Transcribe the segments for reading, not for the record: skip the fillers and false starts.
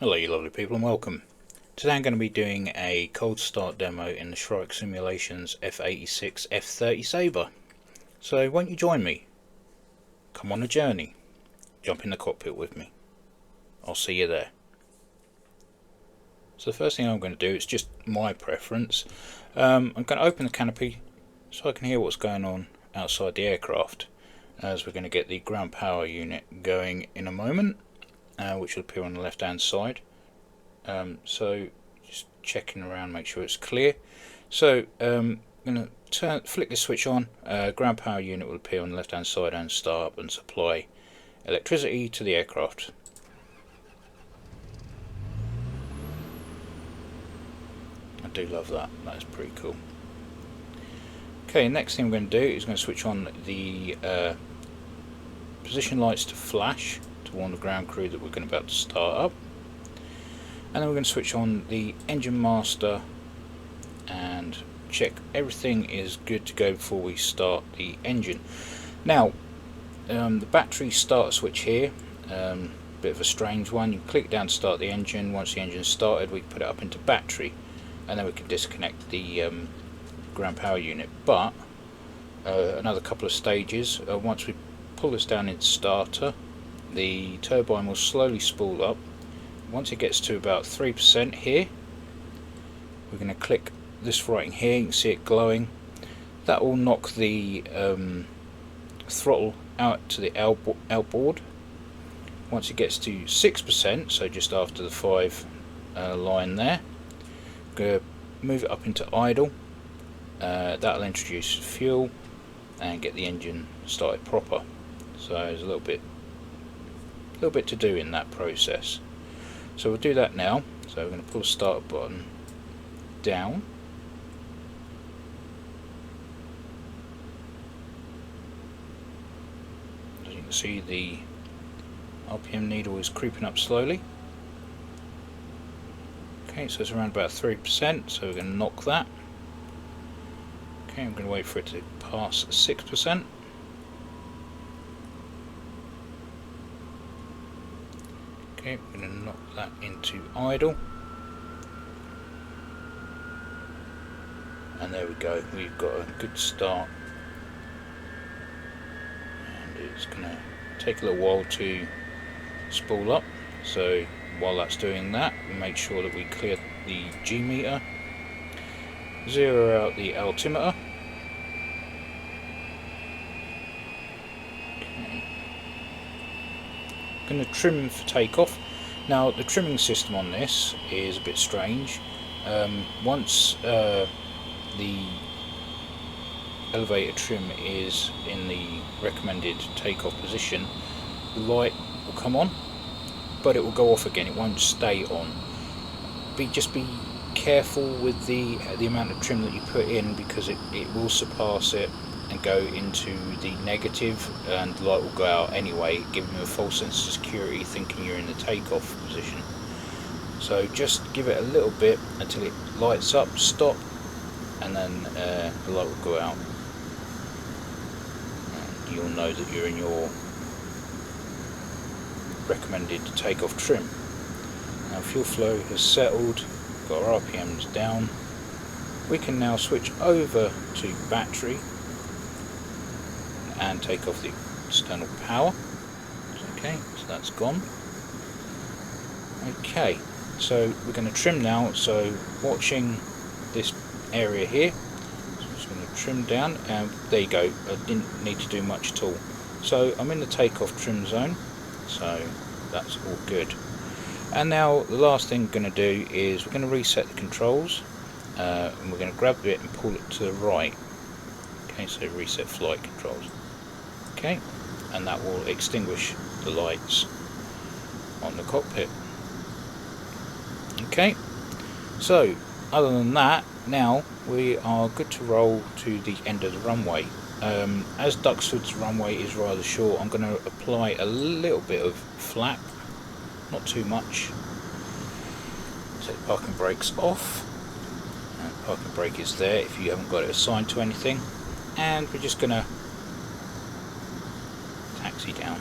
Hello you lovely people and welcome. Today I'm going to be doing a cold start demo in the Shrike Simulations F86 F30 Sabre. So won't you join me? Come on a journey. Jump in the cockpit with me. I'll see you there. So the first thing I'm going to do is just my preference. I'm going to open the canopy so I can hear what's going on outside the aircraft, as we're going to get the ground power unit going in a moment. Which will appear on the left hand side. So just checking around, make sure it's clear. So I'm going to flick this switch on. Ground power unit will appear on the left hand side and start up and supply electricity to the aircraft. I do love that, that's pretty cool. Okay, next thing I'm going to do is going to switch on the position lights to flash to warn the ground crew that we're going about to start up, and then we're going to switch on the engine master and check everything is good to go before we start the engine. Now the battery start switch here, bit of a strange one. You click down to start the engine. Once the engine's started, we can put it up into battery and then we can disconnect the ground power unit. But another couple of stages, once we pull this down into starter, the turbine will slowly spool up. Once it gets to about 3% here, we're going to click this right here. You can see it glowing. That will knock the throttle out to the outboard. Once it gets to 6%, so just after the 5 line there, we're going to move it up into idle. That'll introduce fuel and get the engine started proper. So there's a little bit to do in that process. So we'll do that now. So we're going to pull the start button down. As you can see, the RPM needle is creeping up slowly. Okay, so it's around about 3%, so we're going to knock that. Okay, I'm going to wait for it to pass 6%. Okay, we're going to knock that into idle. And there we go, we've got a good start. And it's going to take a little while to spool up. So while that's doing that, we make sure that we clear the G meter, zero out the altimeter. Going to trim for takeoff. Now the trimming system on this is a bit strange. Once the elevator trim is in the recommended takeoff position, the light will come on, but it will go off again. It won't stay on. Just be careful with the amount of trim that you put in, because it will surpass it and go into the negative, and the light will go out anyway, giving you a false sense of security, thinking you're in the takeoff position. So just give it a little bit until it lights up, stop, and then the light will go out, and you'll know that you're in your recommended takeoff trim. Now fuel flow has settled, got our RPMs down. We can now switch over to battery and take off the external power. Okay, so that's gone. Okay, so we're going to trim now. So watching this area here, so I'm just going to trim down, and there you go. I didn't need to do much at all. So I'm in the takeoff trim zone, so that's all good. And now the last thing we're going to do is we're going to reset the controls, and we're going to grab it and pull it to the right. Okay, so reset flight controls. Okay, and that will extinguish the lights on the cockpit. Okay, so other than that, now we are good to roll to the end of the runway. As Duxford's runway is rather short, I'm going to apply a little bit of flap, not too much. Set the parking brakes off. And parking brake is there if you haven't got it assigned to anything. And we're just going to taxi down.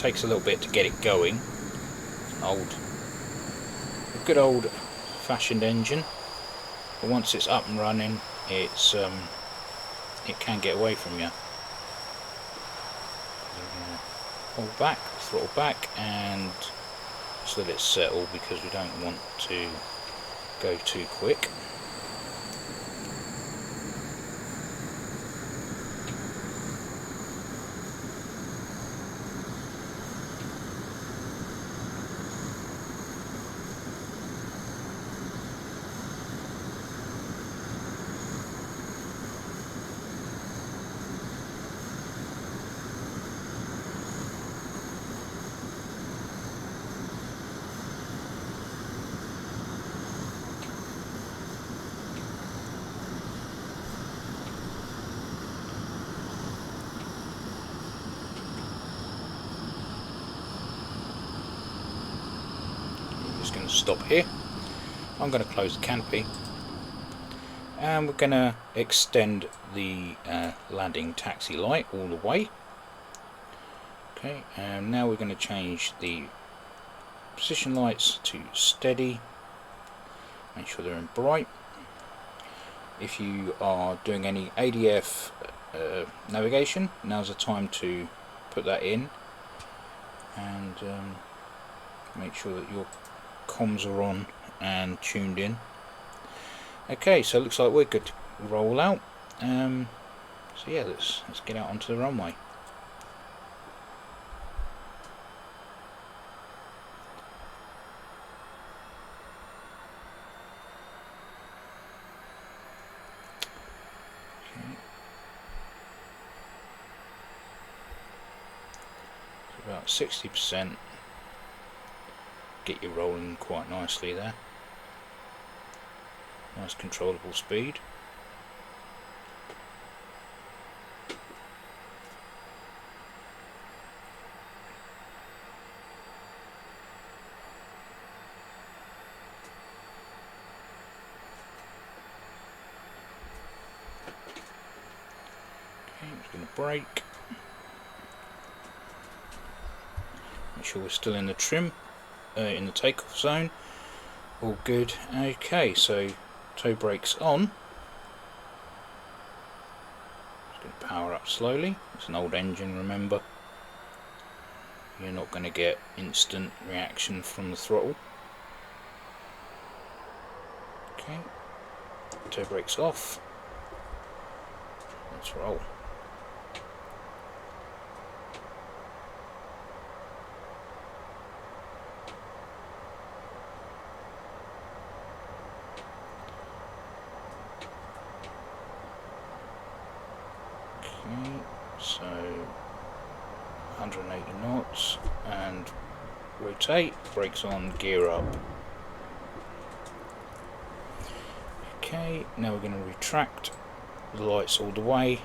takes a little bit to get it going. A good old fashioned engine, but once it's up and running, it can get away from you. Hold back, throttle back, and just let it settle because we don't want to go too quick. Going to stop here. I'm going to close the canopy, and we're going to extend the landing taxi light all the way. Okay, and now we're going to change the position lights to steady. Make sure they're in bright. If you are doing any ADF navigation, now's the time to put that in, and make sure that your comms are on and tuned in. Okay, so it looks like we're good to roll out. So yeah, let's get out onto the runway. Okay. So about 60%. Get you rolling quite nicely there. Nice controllable speed. Okay, I'm just going to brake. Make sure we're still in the trim. In the takeoff zone, all good. Okay, so toe brakes on. Just going to power up slowly. It's an old engine, remember. You're not going to get instant reaction from the throttle. Okay, toe brakes off. Let's roll. So 180 knots and rotate, brakes on, gear up. Okay, now we're going to retract the lights all the way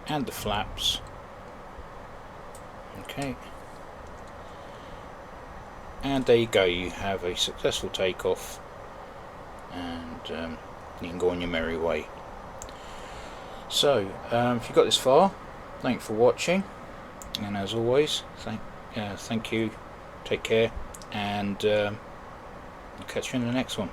and the flaps. Okay, and there you go, you have a successful takeoff, and you can go on your merry way. So, if you got this far, thanks for watching, and as always, thank you, take care, and I'll catch you in the next one.